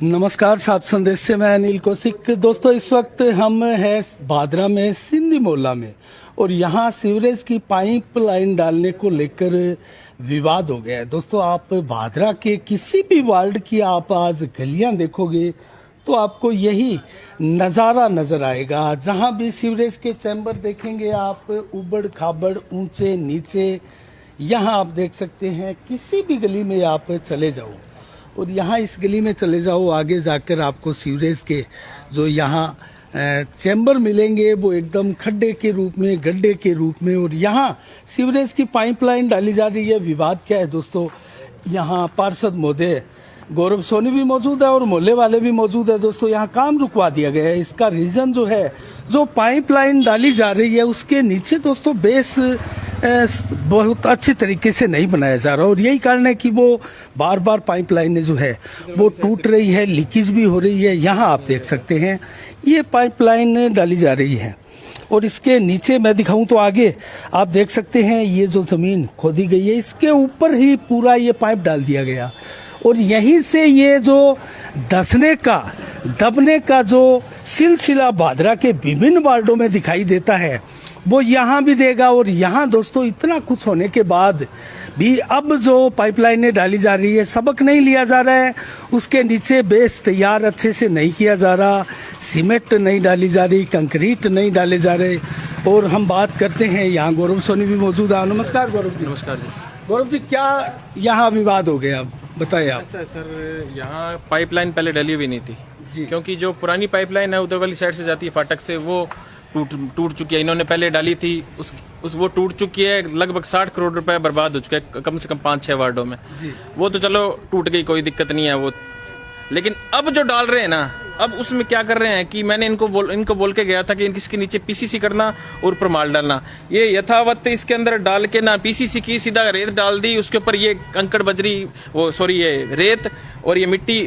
नमस्कार, सात संदेश से मैं अनिल कौशिक। दोस्तों, इस वक्त हम हैं भादरा में सिंधी मोहल्ला में और यहाँ सीवरेज की पाइप लाइन डालने को लेकर विवाद हो गया है। दोस्तों, आप भादरा के किसी भी वार्ड की आप आज गलियां देखोगे तो आपको यही नज़ारा नजर आएगा। जहाँ भी सीवरेज के चैम्बर देखेंगे आप, उबड़ खाबड़, ऊंचे नीचे, यहाँ आप देख सकते हैं। किसी भी गली में आप चले जाओ और यहाँ इस गली में चले जाओ, आगे जाकर आपको सीवरेज के जो यहाँ चैम्बर मिलेंगे वो एकदम खड्डे के रूप में, गड्ढे के रूप में। और यहाँ सीवरेज की पाइपलाइन डाली जा रही है। विवाद क्या है दोस्तों, यहाँ पार्षद महोदय गौरव सोनी भी मौजूद है और मोहल्ले वाले भी मौजूद है। दोस्तों, यहाँ काम रुकवा दिया गया है। इसका रीजन जो है, जो पाइपलाइन डाली जा रही है उसके नीचे दोस्तों बेस बहुत अच्छे तरीके से नहीं बनाया जा रहा और यही कारण है कि वो बार बार पाइपलाइनें जो है वो टूट रही है, लीकेज भी हो रही है। यहाँ आप देख सकते हैं ये पाइपलाइन डाली जा रही है और इसके नीचे मैं दिखाऊं तो आगे आप देख सकते हैं ये जो जमीन खोदी गई है इसके ऊपर ही पूरा ये पाइप डाल दिया गया और यहीं से ये जो दबने का जो सिलसिला भादरा के विभिन्न वार्डों में दिखाई देता है वो यहाँ भी देगा। और यहाँ दोस्तों इतना कुछ होने के बाद भी अब जो पाइपलाइनें डाली जा रही है, सबक नहीं लिया जा रहा है। उसके नीचे बेस तैयार अच्छे से नहीं किया जा रहा, सीमेंट नहीं डाली जा रही, कंक्रीट नहीं डाले जा रहे। और हम बात करते हैं, यहाँ गौरव सोनी भी मौजूद है। नमस्कार गौरव जी। नमस्कार जी। गौरव जी, क्या यहाँ विवाद हो गया, बताइए आप। ऐसा सर, यहाँ पाइपलाइन पहले डली हुई नहीं थी क्योंकि जो पुरानी पाइपलाइन है उधर वाली साइड से जाती है फाटक से, वो टूट चुकी है। इन्होंने पहले डाली थी, वो टूट चुकी है। लगभग 60 करोड़ रुपए बर्बाद हो चुके हैं कम से कम 5-6 वार्डों में। वो तो चलो टूट गई, कोई दिक्कत नहीं है वो। लेकिन अब जो डाल रहे हैं ना, अब उसमें क्या कर रहे हैं कि मैंने इनको बोल के गया था कि इसके नीचे पीसीसी करना और ऊपर माल डालना। ये यथावत इसके अंदर डाल के ना पीसीसी की, सीधा रेत डाल दी, उसके ऊपर ये कंकड़ बजरी, ये रेत और ये मिट्टी,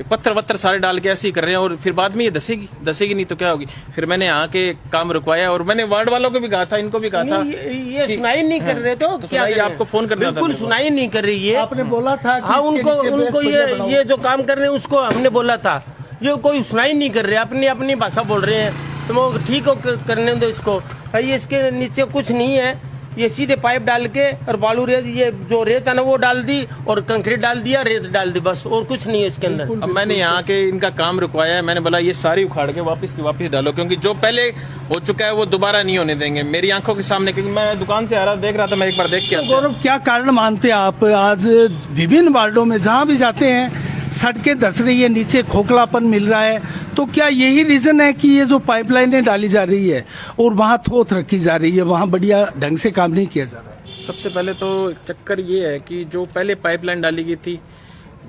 पत्थर वत्थर सारे डाल के ऐसे ही कर रहे हैं। और फिर बाद में ये धसेगी नहीं तो क्या होगी। फिर मैंने यहाँ के काम रुकवाया और मैंने वार्ड वालों को भी कहा था, इनको भी कहा था। ये सुनाई नहीं कर रहे तो क्या आपको फोन करना था, बिल्कुल सुनाई नहीं कर रही है। आपने बोला था हाँ, उनको ये जो काम कर रहे हैं उसको हमने बोला था, ये कोई सुनाई नहीं कर रहे, अपनी भाषा बोल रहे हैं। तो वो ठीक हो, करने दो इसको भाई। इसके नीचे कुछ नहीं है, ये सीधे पाइप डाल के और बालू रेत, ये जो रेत है ना वो डाल दी और कंक्रीट डाल दिया, रेत डाल दी, बस और कुछ नहीं है इसके अंदर। अब मैंने यहाँ के इनका काम रुकवाया है। मैंने बोला ये सारी उखाड़ के वापस डालो, क्योंकि जो पहले हो चुका है वो दोबारा नहीं होने देंगे मेरी आंखों के सामने। क्योंकि मैं दुकान से आ रहा देख रहा था, मैं एक बार देख के। गौरव, क्या कारण मानते हैं आप, आज विभिन्न वार्डों में जहाँ भी जाते हैं सड़कें धस रही है, नीचे खोखलापन मिल रहा है, तो क्या यही रीजन है कि ये जो पाइपलाइनें डाली जा रही है और वहाँ थोथ रखी जा रही है, वहाँ बढ़िया ढंग से काम नहीं किया जा रहा है? सबसे पहले तो चक्कर ये है कि जो पहले पाइपलाइन डाली गई थी,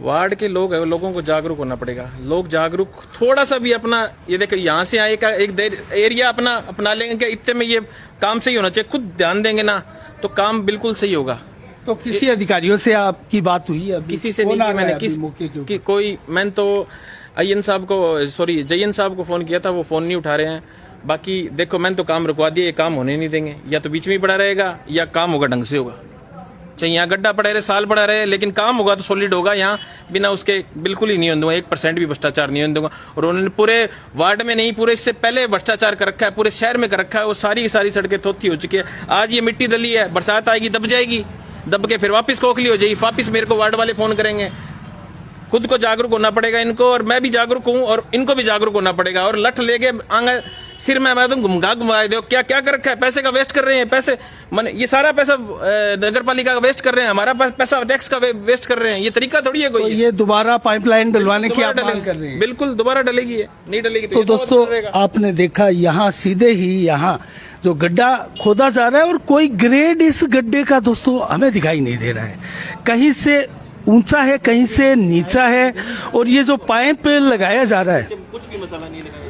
वार्ड के लोगों को जागरूक होना पड़ेगा। लोग जागरूक थोड़ा सा भी अपना, ये देखो यहाँ से आए का एक एरिया अपना लेंगे क्या, इतने में ये काम सही होना चाहिए। खुद ध्यान देंगे ना तो काम बिल्कुल सही होगा। तो किसी अधिकारियों से आपकी बात हुई है? किसी से नहीं, मैंने मैंने तो जयन साहब को फोन किया था, वो फोन नहीं उठा रहे हैं। बाकी देखो, मैंने तो काम रुकवा दिया, ये काम होने नहीं देंगे। या तो बीच में ही पड़ा रहेगा या काम होगा ढंग से होगा। चाहे यहाँ गड्ढा पड़ा रहे, साल पड़ा रहे, लेकिन काम होगा तो सॉलिड होगा। यहाँ बिना उसके बिल्कुल ही नहीं होने दूंगा, 1% भी भ्रष्टाचार नहीं होने दूंगा। और उन्होंने पूरे वार्ड में नहीं, पूरे इससे पहले भ्रष्टाचार कर रखा है, पूरे शहर में कर रखा है। वो सारी सड़कें थोथी हो चुकी है। आज ये मिट्टी डली है, बरसात आएगी दब जाएगी, दब के फिर वापस खोखली हो जाएगी, वापस मेरे को वार्ड वाले फोन करेंगे। खुद को जागरूक होना पड़ेगा इनको, और मैं भी जागरूक हूँ और इनको भी जागरूक होना पड़ेगा। और लठ लेके आगे सिर में मैं तुम घुमा दो, क्या कर रखा है, पैसे का वेस्ट कर रहे हैं। पैसे ये सारा पैसा नगर पालिका का वेस्ट कर रहे हैं, हमारा पैसा टैक्स का वेस्ट कर रहे हैं। ये तरीका थोड़ी है कोई। तो ये दोबारा पाइपलाइन डलवाने की आप मांग कर रहे हैं? बिल्कुल दोबारा डलेगी, नहीं डलेगी तो दोस्तों आपने देखा, यहाँ सीधे ही यहाँ जो गड्ढा खोदा जा रहा है और कोई ग्रेड इस गड्ढे का दोस्तों हमें दिखाई नहीं दे रहा है। कहीं से ऊंचा है, कहीं से नीचा है और ये जो पाइप लगाया जा रहा है, कुछ भी मसाला नहीं लगाया।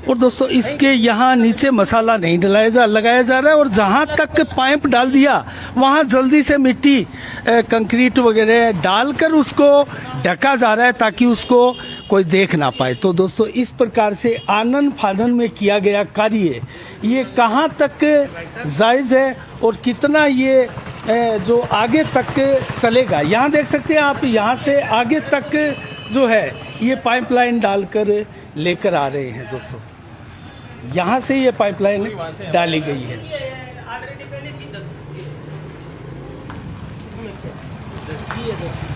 और दोस्तों इसके यहाँ नीचे मसाला नहीं लगाया जा रहा है और जहाँ तक पाइप डाल दिया वहाँ जल्दी से मिट्टी, कंक्रीट वगैरह डालकर उसको ढका जा रहा है ताकि उसको कोई देख ना पाए। तो दोस्तों इस प्रकार से आनन फानन में किया गया कार्य ये कहाँ तक जायज़ है और कितना ये जो आगे तक चलेगा। यहाँ देख सकते हैं आप, यहाँ से आगे तक जो है ये पाइपलाइन डालकर लेकर आ रहे हैं दोस्तों। यहाँ से ये पाइपलाइन डाली गई है।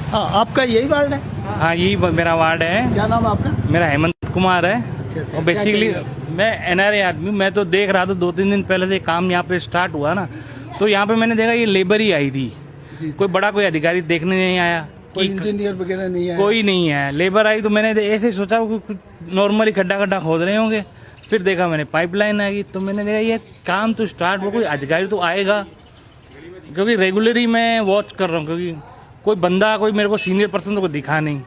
हाँ, आपका यही वार्ड है? हाँ, यही मेरा वार्ड है। क्या नाम आपका? मेरा हेमंत कुमार है। और बेसिकली मैं एनआरए आदमी हूँ। मैं तो देख रहा था 2-3 दिन पहले से काम यहाँ पे स्टार्ट हुआ ना, तो यहाँ पे मैंने देखा ये लेबर ही आई थी। कोई बड़ा कोई अधिकारी देखने नहीं आया, कोई इंजीनियर वगैरह नहीं है? कोई नहीं है। लेबर आई तो मैंने ऐसे ही सोचा नॉर्मली खड्डा खोद रहे होंगे, फिर देखा मैंने पाइपलाइन आ गई, तो मैंने देखा ये काम तो स्टार्ट हो, कोई अधिकारी तो आएगा, क्योंकि रेगुलरली मैं वॉच कर रहा हूँ, क्योंकि कोई बंदा कोई मेरे को सीनियर पर्सन तो कोई दिखा नहीं।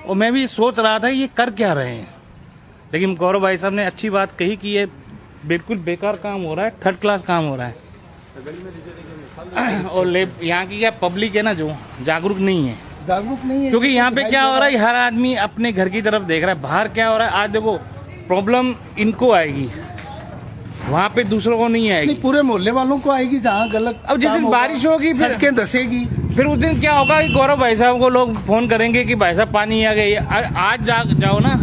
और मैं भी सोच रहा था ये कर क्या रहे हैं, लेकिन गौरव भाई साहब ने अच्छी बात कही कि ये बिल्कुल बेकार काम हो रहा है, थर्ड क्लास काम हो रहा है। और यहाँ की क्या पब्लिक है ना, जो जागरूक नहीं है, क्योंकि यहाँ पे क्या हो रहा है, हर आदमी अपने घर की तरफ देख रहा है। बाहर क्या हो रहा है, आज देखो प्रॉब्लम इनको आएगी, वहाँ पे दूसरों को नहीं आएगी। पूरे मोहल्ले वालों को आएगी जहाँ गलत। अब जिस दिन बारिश होगी फिर सड़कें धसेगी, फिर उस दिन क्या होगा कि गौरव भाई साहब को लोग फोन करेंगे कि भाई साहब पानी आ गई। आज जाओ ना,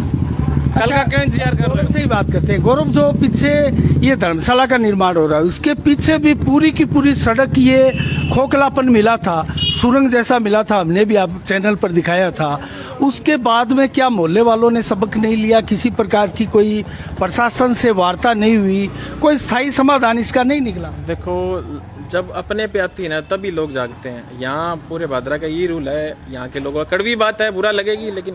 कल का क्यों इंतजार कर रहे हो? से ही बात करते हैं। गौरव, जो पीछे ये धर्मशाला का निर्माण हो रहा है, उसके पीछे भी पूरी की पूरी सड़क ये खोखलापन मिला था, सुरंग जैसा मिला था, हमने भी आप चैनल पर दिखाया था। उसके बाद में क्या मोहल्ले वालों ने सबक नहीं लिया? किसी प्रकार की कोई प्रशासन से वार्ता नहीं हुई, कोई स्थायी समाधान इसका नहीं निकला? देखो, जब अपने पे आती है ना तभी लोग जागते हैं। यहाँ पूरे भादरा का ये रूल है, यहाँ के लोगों का कड़वी बात है, बुरा लगेगी, लेकिन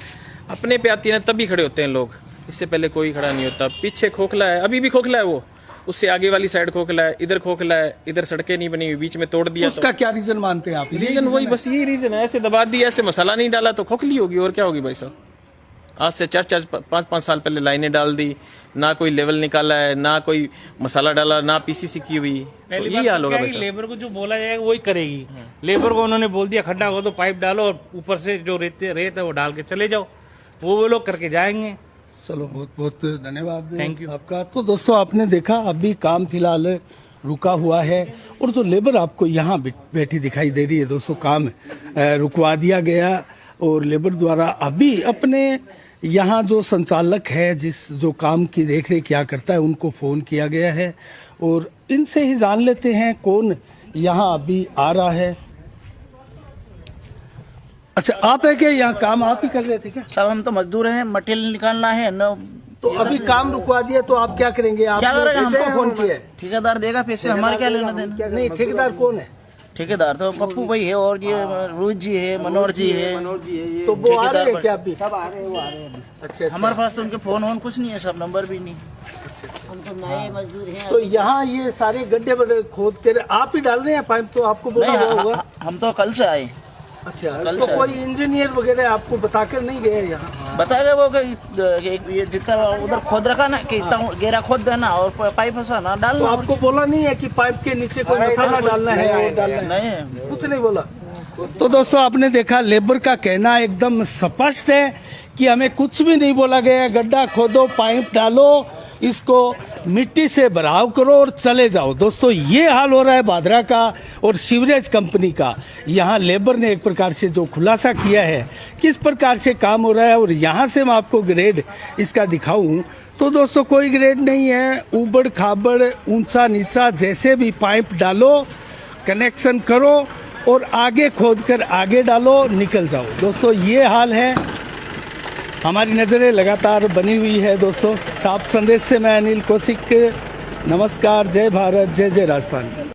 अपने पे आती है ना तभी खड़े होते हैं लोग। इससे पहले कोई खड़ा नहीं होता। पीछे खोखला है, अभी भी खोखला है, वो उससे आगे वाली साइड खोखला है, इधर खोखला है, इधर सड़कें नहीं बनी हुई, बीच में तोड़ दिया। उसका क्या रीजन मानते हैं आप? रीजन वही, बस यही रीजन है, ऐसे दबा दिया, ऐसे मसाला नहीं डाला तो खोखली होगी, और क्या होगी भाई साहब? आज से 4-5 साल पहले लाइनें डाल दी, ना कोई लेवल निकाला है, ना कोई मसाला डाला, ना पीसीसी की हुई, तो यही हाल होगा भाई साहब। लेबर को जो बोला जाएगा वही करेगी। लेबर को उन्होंने बोल दिया खड्डा हो तो पाइप डालो और ऊपर से जो रेत है वो डाल के चले जाओ, वो लोग करके जाएंगे। चलो, बहुत बहुत धन्यवाद, थैंक यू आपका। तो दोस्तों, आपने देखा अभी काम फिलहाल रुका हुआ है, और जो लेबर आपको यहाँ बैठी दिखाई दे रही है दोस्तों, काम रुकवा दिया गया, और लेबर द्वारा अभी अपने यहाँ जो संचालक है, जो काम की देखरेख क्या करता है, उनको फोन किया गया है, और इनसे ही जान लेते हैं कौन यहाँ अभी आ रहा है। अच्छा, आप है क्या यहाँ काम आप ही कर रहे थे क्या? सब हम तो मजदूर हैं, मटेरियल निकालना है न। तो अभी काम रुकवा दिया तो आप क्या करेंगे? आप क्या करेंगे? हम तो फोन किया है? ठेकेदार देगा पैसे, हमारे क्या लेना देना? नहीं, ठेकेदार कौन है? ठेकेदार तो पप्पू भाई है, और ये रोहित जी है, मनोहर जी है। तो वो आ रहे हैं क्या अभी? सब आ रहे हैं, वो आ रहे हैं। अच्छा, हमारे पास तो उनके फोन वोन कुछ नहीं है, सब नंबर भी नहीं। हम तो नए मजदूर हैं। तो यहाँ ये सारे गड्ढे बड़े खोद के आप ही डाल रहे हैं पाइप? तो आपको बोला हुआ होगा। हम तो कल से आए। अच्छा, कल तो से कोई इंजीनियर वगैरह आपको बताकर नहीं गए यहाँ? बताया वो कि ये जितना उधर खोद रखा ना, कि इतना गहरा खोद देना और पाइप ना तो डालना। आपको बोला नहीं है कि पाइप के नीचे कोई मसाला डालना है, वो डालना है? नहीं, कुछ नहीं बोला। तो दोस्तों, आपने देखा लेबर का कहना एकदम स्पष्ट है कि हमें कुछ भी नहीं बोला गया। गड्ढा खोदो, पाइप डालो, इसको मिट्टी से भराव करो और चले जाओ। दोस्तों, ये हाल हो रहा है भादरा का और सीवरेज कंपनी का। यहाँ लेबर ने एक प्रकार से जो खुलासा किया है किस प्रकार से काम हो रहा है, और यहाँ से मैं आपको ग्रेड इसका दिखाऊं तो दोस्तों कोई ग्रेड नहीं है। ऊबड़ खाबड़, ऊंचा नीचा, जैसे भी पाइप डालो, कनेक्शन करो और आगे खोदकर आगे डालो, निकल जाओ। दोस्तों, ये हाल है। हमारी नजरें लगातार बनी हुई है दोस्तों। साफ संदेश से मैं अनिल कौशिक, नमस्कार, जय भारत, जय जय राजस्थान।